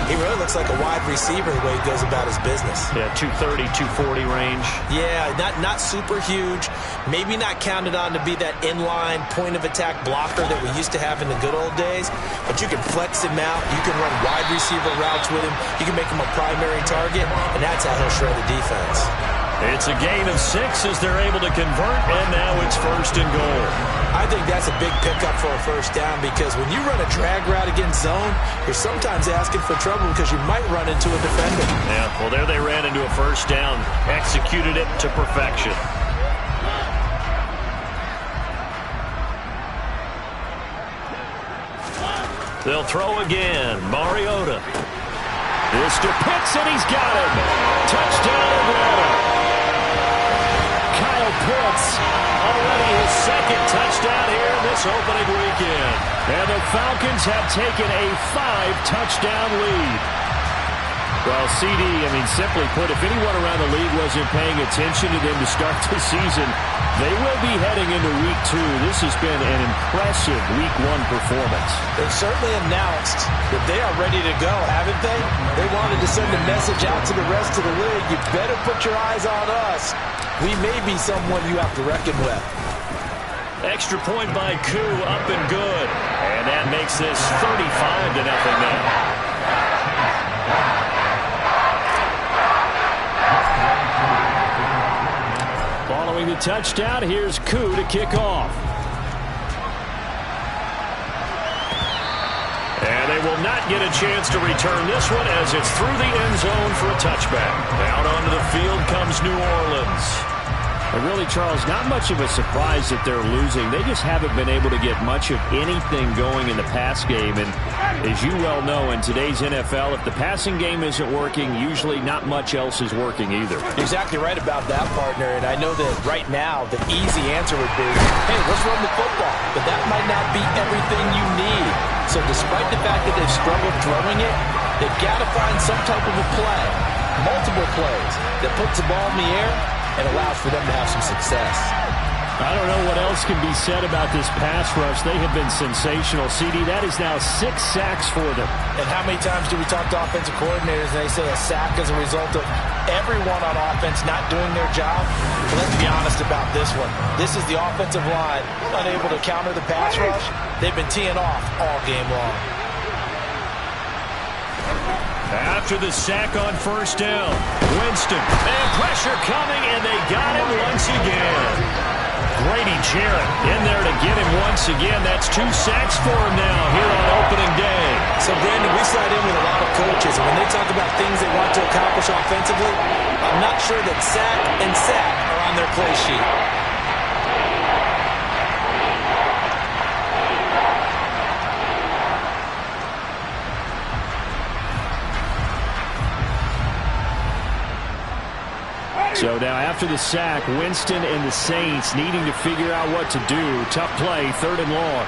he really looks like a wide receiver the way he goes about his business. Yeah, 230, 240 range. Yeah, not super huge. Maybe not counted on to be that inline point-of-attack blocker that we used to have in the good old days, but you can flex him out. You can run wide receiver routes with him. You can make him a primary target, and that's how he'll shred the defense. It's a gain of 6 as they're able to convert, and now it's first and goal. I think that's a big pickup for a first down, because when you run a drag route against zone, you're sometimes asking for trouble because you might run into a defender. Yeah, well, there they ran into a first down, executed it to perfection. They'll throw again. Mariota. This to Pitts, and he's got him. Touchdown, Atlanta. Kyle Pitts, already his second touchdown here this opening weekend. And the Falcons have taken a 5-touchdown lead. Well, CD, I mean, simply put, if anyone around the league wasn't paying attention to them to start the season, they will be heading into Week 2. This has been an impressive Week 1 performance. They've certainly announced that they are ready to go, haven't they? They wanted to send a message out to the rest of the league. You better put your eyes on us. We may be someone you have to reckon with. Extra point by Koo, up and good. And that makes this 35-0 now. Following the touchdown, here's Koo to kick off. And they will not get a chance to return this one as it's through the end zone for a touchback. Out onto the field comes New Orleans. And really, Charles, not much of a surprise that they're losing. They just haven't been able to get much of anything going in the pass game. And as you well know, in today's NFL, if the passing game isn't working, usually not much else is working either. You're exactly right about that, partner. And I know that right now the easy answer would be, hey, let's run the football. But that might not be everything you need. So despite the fact that they've struggled throwing it, they've got to find some type of a play, multiple plays, that puts the ball in the air and allows for them to have some success. I don't know what else can be said about this pass rush. They have been sensational. CD, that is now 6 sacks for them. And how many times do we talk to offensive coordinators and they say a sack is a result of everyone on offense not doing their job? But let's be honest about this one. This is the offensive line unable to counter the pass rush. They've been teeing off all game long. After the sack on first down, Winston, and pressure coming, and they got him once again. Grady Jarrett in there to get him once again. That's 2 sacks for him now here on opening day. So, Brandon, we slide in with a lot of coaches, and when they talk about things they want to accomplish offensively, I'm not sure that sack and sack are on their play sheet. So now after the sack, Winston and the Saints needing to figure out what to do. Tough play, 3rd and long.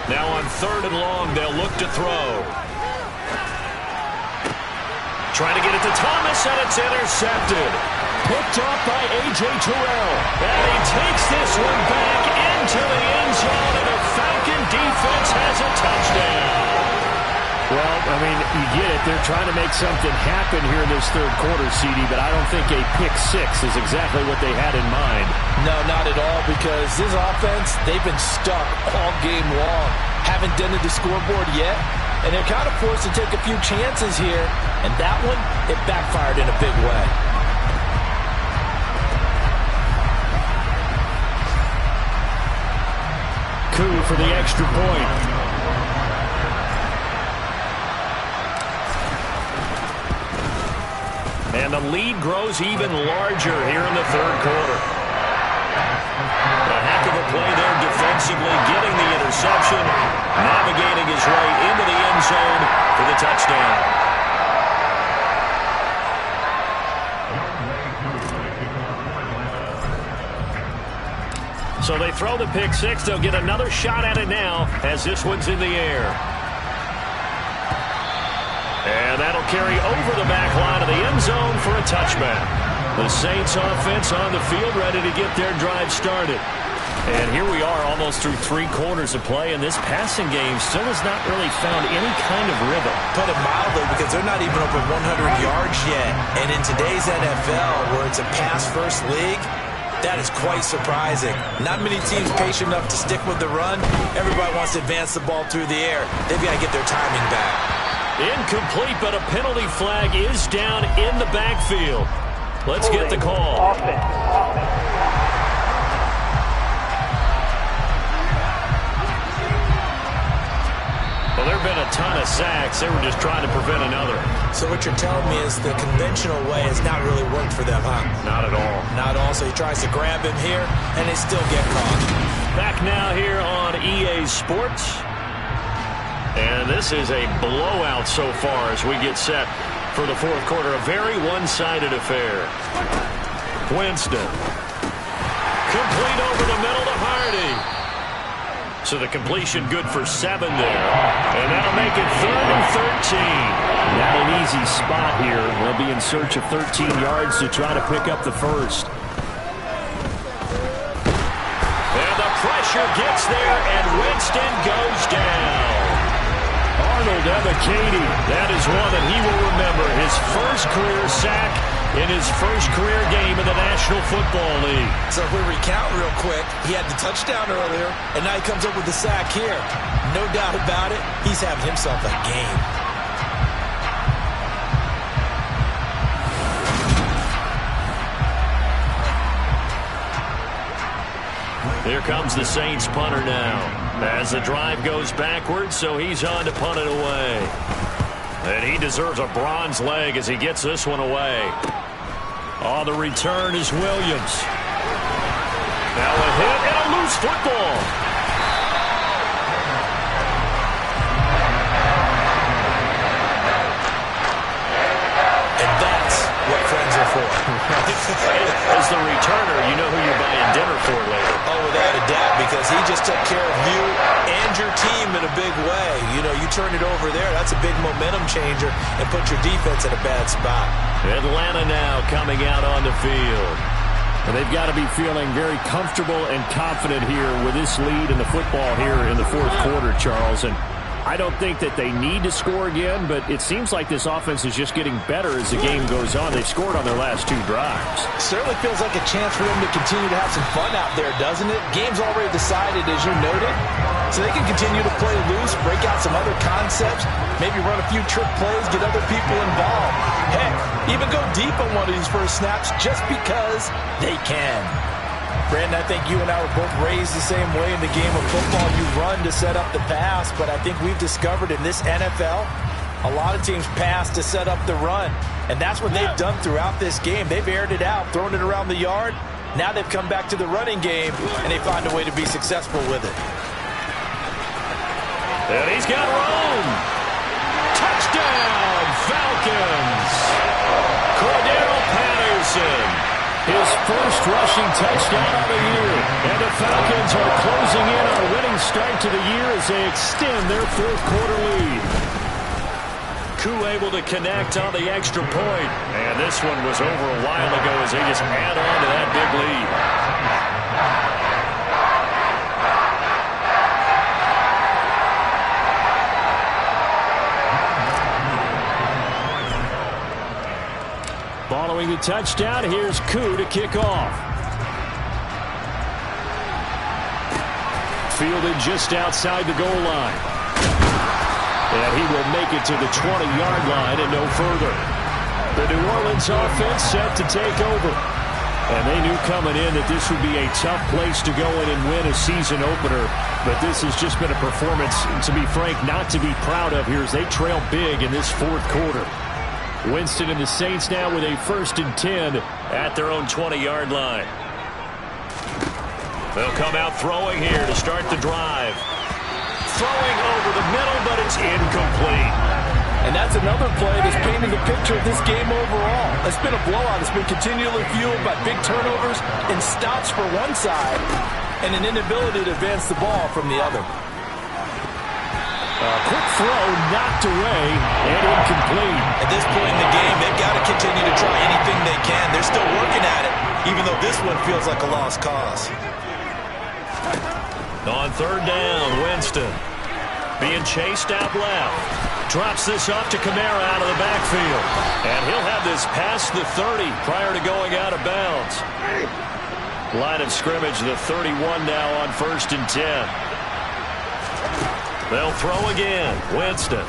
Now on 3rd and long, they'll look to throw. Trying to get it to Thomas, and it's intercepted. Picked off by A.J. Terrell. And he takes this one back into the end zone, and the Falcon defense has a touchdown. Well, I mean, you get it. They're trying to make something happen here in this 3rd quarter, CD, but I don't think a pick-6 is exactly what they had in mind. No, not at all, because this offense, they've been stuck all game long. Haven't dented the scoreboard yet, and they're kind of forced to take a few chances here, and that one, it backfired in a big way. Koo for the extra point. And the lead grows even larger here in the 3rd quarter. A heck of a play there defensively, getting the interception, navigating his way into the end zone for the touchdown. So they throw the pick six. They'll get another shot at it now as this one's in the air. And that'll carry over the back line of the end zone for a touchback. The Saints offense on the field ready to get their drive started. And here we are almost through 3 quarters of play, and this passing game still has not really found any kind of rhythm. Put it mildly, because they're not even over 100 yards yet. And in today's NFL, where it's a pass-first league, that is quite surprising. Not many teams patient enough to stick with the run. Everybody wants to advance the ball through the air. They've got to get their timing back. Incomplete, but a penalty flag is down in the backfield. Let's get the call. Well, there have been a ton of sacks. They were just trying to prevent another. So what you're telling me is the conventional way has not really worked for them, huh? Not at all. Not at all. So he tries to grab him here, and they still get caught. Back now here on EA Sports. And this is a blowout so far as we get set for the fourth quarter. A very one-sided affair. Winston. Complete over the middle to Hardy. So the completion good for 7 there. And that'll make it 3rd and 13. Not an easy spot here. They'll be in search of 13 yards to try to pick up the first. And the pressure gets there, and Winston goes down. Arnold Ebiketie, that is one that he will remember. His first career sack in his first career game in the National Football League. So if we recount real quick, he had the touchdown earlier, and now he comes up with the sack here. No doubt about it, he's having himself a game. Here comes the Saints punter now. As the drive goes backwards, so he's on to punt it away. And he deserves a bronze leg as he gets this one away. On the return is Williams. Now a hit and a loose football. And that's what friends are for. As the returner, you know who you're buying dinner for later. Oh, without a doubt, because he just took care of you and your team in a big way. You know, you turn it over there, that's a big momentum changer and put your defense in a bad spot. Atlanta now coming out on the field. And they've got to be feeling very comfortable and confident here with this lead in the football here in the fourth quarter, Charles. And I don't think that they need to score again, but it seems like this offense is just getting better as the game goes on. They've scored on their last 2 drives. Certainly feels like a chance for them to continue to have some fun out there, doesn't it? Game's already decided, as you noted. So they can continue to play loose, break out some other concepts, maybe run a few trick plays, get other people involved. Heck, even go deep on one of these first snaps just because they can. Brandon, I think you and I were both raised the same way in the game of football. You run to set up the pass, but I think we've discovered in this NFL, a lot of teams pass to set up the run. And that's what they've done throughout this game. They've aired it out, thrown it around the yard. Now they've come back to the running game, and they find a way to be successful with it. And he's got room. Touchdown, Falcons. Cordero Patterson. His first rushing touchdown of the year. And the Falcons are closing in on a winning start to the year as they extend their fourth quarter lead. Koo able to connect on the extra point. And this one was over a while ago as they just add on to that big lead. Following the touchdown, here's Koo to kick off. Fielded just outside the goal line. And he will make it to the 20-yard line and no further. The New Orleans offense set to take over. And they knew coming in that this would be a tough place to go in and win a season opener. But this has just been a performance, to be frank, not to be proud of here as they trail big in this fourth quarter. Winston and the Saints now with a 1st and 10 at their own 20-yard line. They'll come out throwing here to start the drive. Throwing over the middle, but it's incomplete. And that's another play that's painted the picture of this game overall. It's been a blowout. It's been continually fueled by big turnovers and stops for one side and an inability to advance the ball from the other. Quick throw, knocked away, and incomplete. At this point in the game, they've got to continue to try anything they can. They're still working at it, even though this one feels like a lost cause. On third down, Winston being chased out left. Drops this off to Kamara out of the backfield. And he'll have this past the 30 prior to going out of bounds. Line of scrimmage, the 31 now on 1st and 10. They'll throw again. Winston.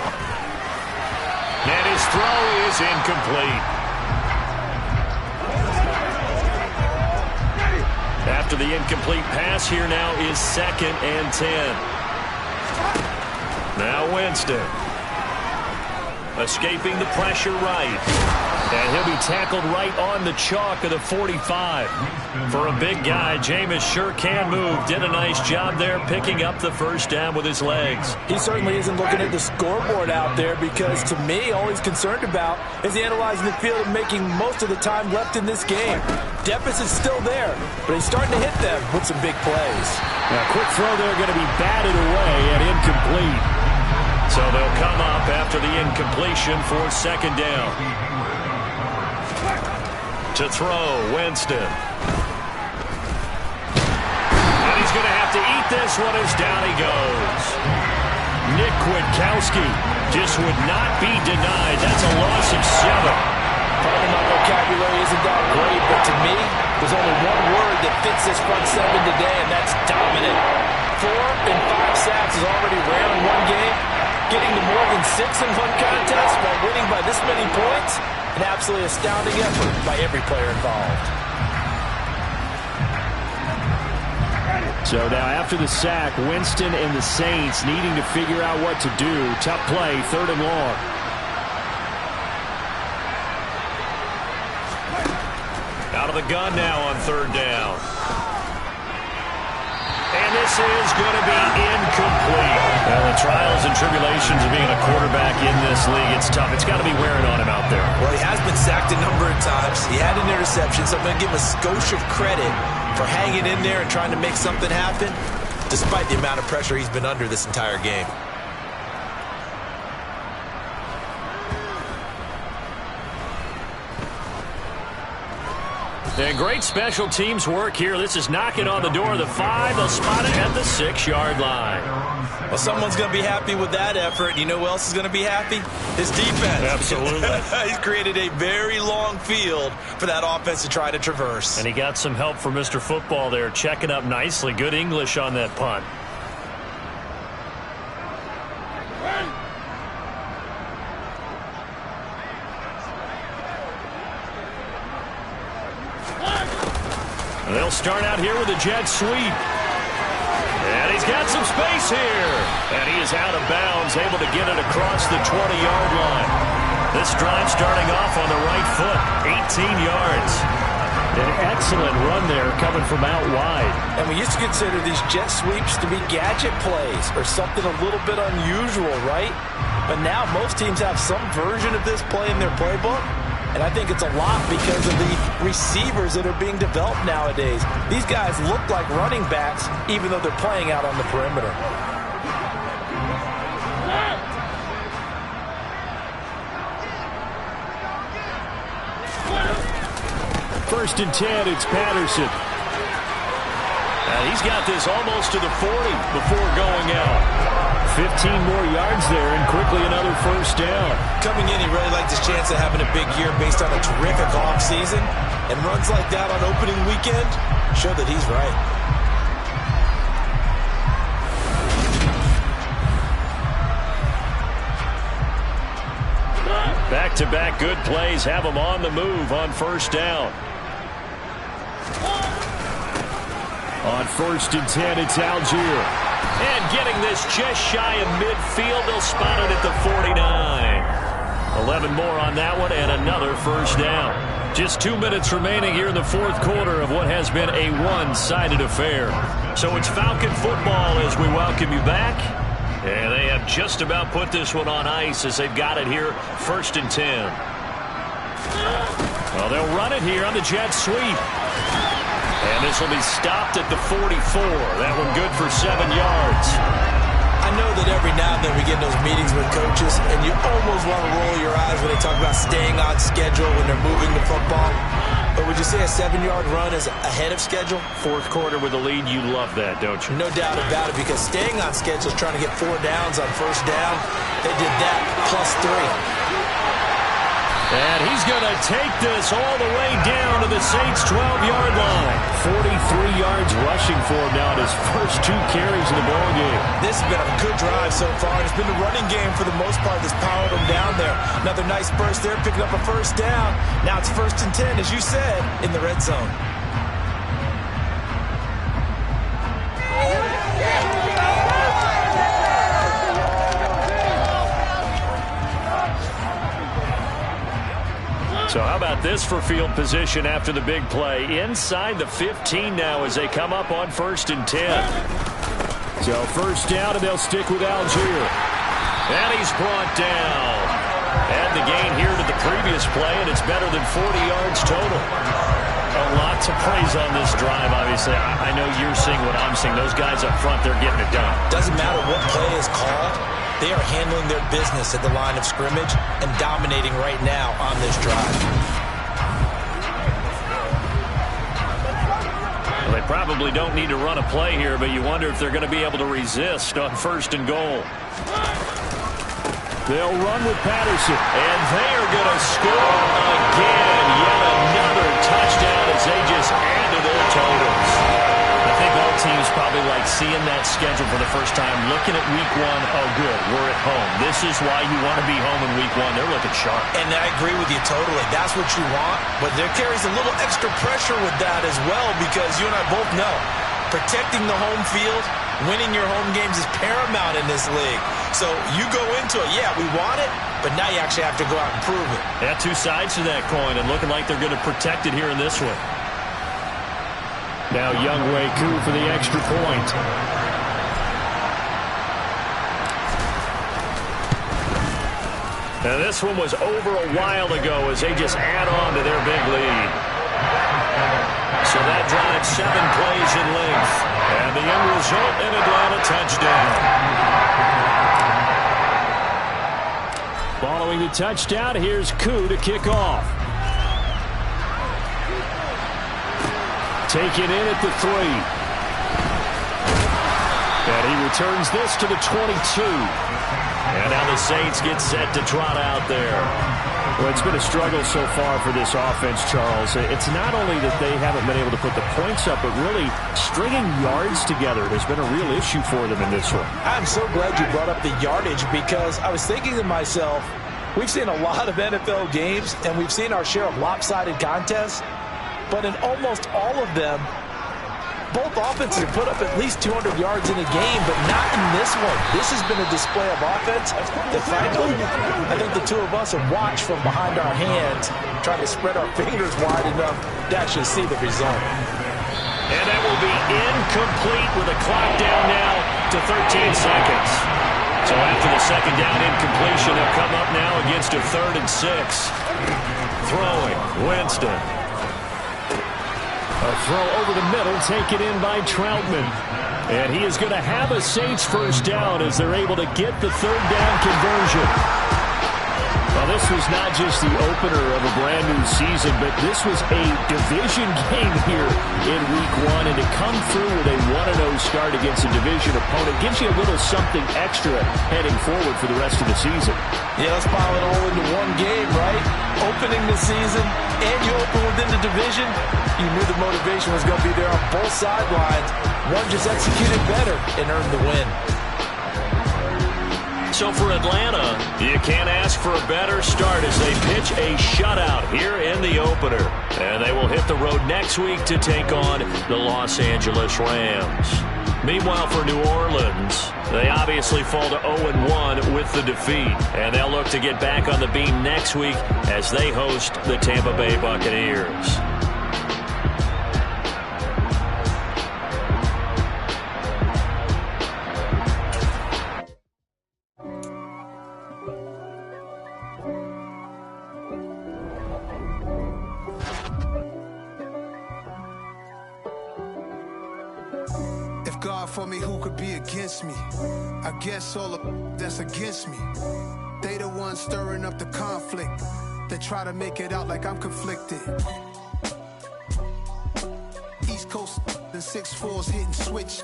And his throw is incomplete. After the incomplete pass, here now is 2nd and 10. Now Winston. Escaping the pressure right. And he'll be tackled right on the chalk of the 45. For a big guy, Jameis sure can move. Did a nice job there picking up the first down with his legs. He certainly isn't looking at the scoreboard out there because, to me, all he's concerned about is analyzing the field and making most of the time left in this game. Deficit's still there, but he's starting to hit them with some big plays. Now, quick throw there going to be batted away and incomplete. So they'll come up after the incompletion for 2nd down. To throw, Winston. And he's going to have to eat this one as down he goes. Nick Kwiatkowski just would not be denied. That's a loss of 7. Pardon my vocabulary isn't that great, but to me, there's only one word that fits this front 7 today, and that's dominant. 4 and 5 sacks is already rare in one game. Getting to more than 6 in one contest while winning by this many points, an absolutely astounding effort by every player involved. So now after the sack, Winston and the Saints needing to figure out what to do. Tough play, 3rd and long. Out of the gun now on 3rd down. And this is going to be incomplete. Well, the trials and tribulations of being a quarterback in this league, it's tough. It's got to be wearing on him out there. Well, he has been sacked a number of times. He had an interception, so I'm going to give him a skosh of credit for hanging in there and trying to make something happen, despite the amount of pressure he's been under this entire game. And great special teams work here. This is knocking on the door of the 5. They'll spot it at the 6-yard line. Well, someone's going to be happy with that effort. You know who else is going to be happy? His defense. Absolutely. He's created a very long field for that offense to try to traverse. And he got some help from Mr. Football there, checking up nicely. Good English on that punt. They'll start out here with a jet sweep. And he's got some space here. And he is out of bounds, able to get it across the 20-yard line. This drive starting off on the right foot, 18 yards. An excellent run there coming from out wide. And we used to consider these jet sweeps to be gadget plays or something a little bit unusual, right? But now most teams have some version of this play in their playbook. And I think it's a lot because of the receivers that are being developed nowadays. These guys look like running backs, even though they're playing out on the perimeter. First and 10, it's Patterson. And he's got this almost to the 40 before going out. 15 more yards there and quickly another first down. Coming in, he really liked his chance of having a big year based on a terrific offseason. And runs like that on opening weekend show that he's right. Back-to-back good plays have him on the move on first down. On 1st and 10, it's Algier. And getting this just shy of midfield, they'll spot it at the 49. 11 more on that one and another first down. Just 2 minutes remaining here in the 4th quarter of what has been a one-sided affair. So it's Falcon football as we welcome you back. And they have just about put this one on ice as they've got it here, 1st and 10. Well, they'll run it here on the jet sweep. And this will be stopped at the 44. That one good for 7 yards. I know that every now and then we get in those meetings with coaches, and you almost want to roll your eyes when they talk about staying on schedule when they're moving the football. But would you say a 7-yard run is ahead of schedule? 4th quarter with a lead, you love that, don't you? No doubt about it, because staying on schedule is trying to get 4 downs on 1st down. They did that plus 3. And he's going to take this all the way down to the Saints' 12-yard line. 43 yards rushing for him now in his first 2 carries in the ball game. This has been a good drive so far. It's been the running game for the most part that's powered him down there. Another nice burst there, picking up a 1st down. Now it's 1st and 10, as you said, in the red zone. So how about this for field position after the big play? Inside the 15 now as they come up on 1st and 10. So 1st down, and they'll stick with Algier. And he's brought down. Add the gain here to the previous play, and it's better than 40 yards total. A lot to praise on this drive, obviously. I know you're seeing what I'm seeing. Those guys up front, they're getting it done. Doesn't matter what play is called. They are handling their business at the line of scrimmage and dominating right now on this drive. Well, they probably don't need to run a play here, but you wonder if they're going to be able to resist on 1st and goal. They'll run with Patterson, and they are going to score again. Yet another touchdown as they just add to their totals. I think all teams probably like seeing that schedule for the first time, looking at week 1, oh good, we're at home. This is why you want to be home in week 1. They're looking sharp. And I agree with you totally. That's what you want, but there carries a little extra pressure with that as well, because you and I both know protecting the home field, winning your home games is paramount in this league. So you go into it, yeah, we want it, but now you actually have to go out and prove it. Yeah, 2 sides to that coin, and looking like they're going to protect it here in this one. Now Younghoe Koo for the extra point. Now this one was over a while ago as they just add on to their big lead. So that drives 7 plays in length. And the end result, an Atlanta touchdown. Following the touchdown, here's Koo to kick off. Taken in at the 3. And he returns this to the 22. And now the Saints get set to trot out there. Well, it's been a struggle so far for this offense, Charles. It's not only that they haven't been able to put the points up, but really stringing yards together has been a real issue for them in this one. I'm so glad you brought up the yardage, because I was thinking to myself, we've seen a lot of NFL games, and we've seen our share of lopsided contests. But in almost all of them, both offenses have put up at least 200 yards in a game, but not in this one. This has been a display of offense that, frankly, I think the 2 of us have watched from behind our hands, trying to spread our fingers wide enough to actually see the result. And that will be incomplete with a clock down now to 13 seconds. So after the 2nd down incompletion, they'll come up now against a 3rd and 6. Throwing, Winston. A throw over the middle, taken in by Troutman. And he is going to have a Saints 1st down as they're able to get the 3rd down conversion. Well, this was not just the opener of a brand new season, but this was a division game here in week 1. And to come through with a 1-0 start against a division opponent gives you a little something extra heading forward for the rest of the season. Yeah, let's pile it all into one game, right? Opening the season, and you open within the division. You knew the motivation was going to be there on both sidelines. One just executed better and earned the win. So for Atlanta, you can't ask for a better start as they pitch a shutout here in the opener. And they will hit the road next week to take on the Los Angeles Rams. Meanwhile, for New Orleans, they obviously fall to 0-1 with the defeat. And they'll look to get back on the beam next week as they host the Tampa Bay Buccaneers. could be against me. I guess all the that's against me. They the ones stirring up the conflict. They try to make it out like I'm conflicted. East Coast and 6'4s hitting switch.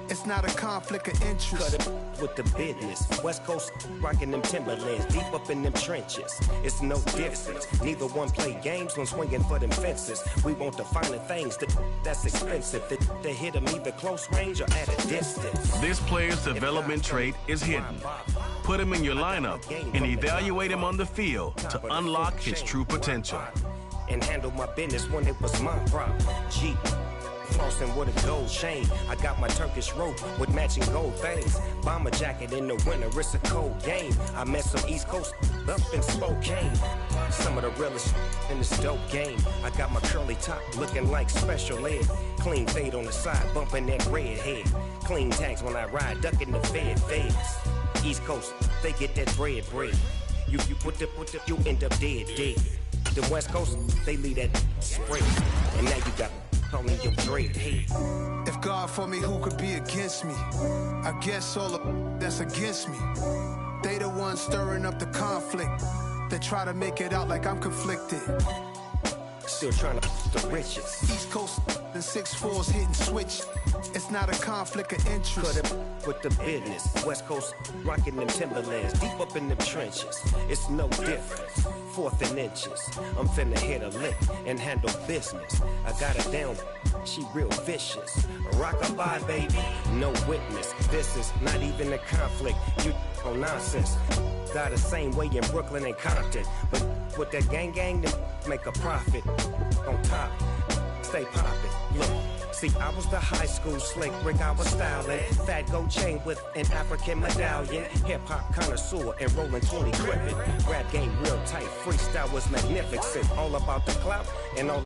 It's not a conflict of interest. Cut it with the business. West Coast rocking them Timberlands, deep up in them trenches. It's no difference. Neither one play games when swinging for them fences. We want the finer things that's expensive. They hit them either close range or at a distance. This player's development trait is hidden. Put him in your lineup and evaluate him on the field to unlock his true potential. And handle my business when it was my problem. G. Flossing with a gold chain. I got my Turkish rope with matching gold things. Bomber jacket in the winter, it's a cold game. I met some East Coast up in Spokane. Some of the realest in this dope game. I got my curly top looking like special ed. Clean fade on the side, bumping that red head. Clean tags when I ride, ducking the feds. East Coast, they get that bread. You put the, you end up dead. The West Coast, they leave that spread. And now you got only your great head. If God for me, who could be against me? I guess all the that's against me. They the ones stirring up the conflict. They try to make it out like I'm conflicted. Still trying to the riches. East Coast and 6'4s hitting switch. It's not a conflict of interest. Cut it with the business. West Coast rocking them Timberlands, deep up in them trenches. It's no difference. 4th and inches. I'm finna hit a lick and handle business. I got her down, she real vicious. Rock-a-bye, baby, no witness. This is not even a conflict. You on nonsense. Got the same way in Brooklyn and Compton. But with that gang, then make a profit. On top, stay poppin'. Look. See, I was the high school slick Rick, I was styling. Fat gold chain with an African medallion. Hip-hop connoisseur and rolling 20 crippin'. Rap game real tight, freestyle was magnificent. All about the clout and all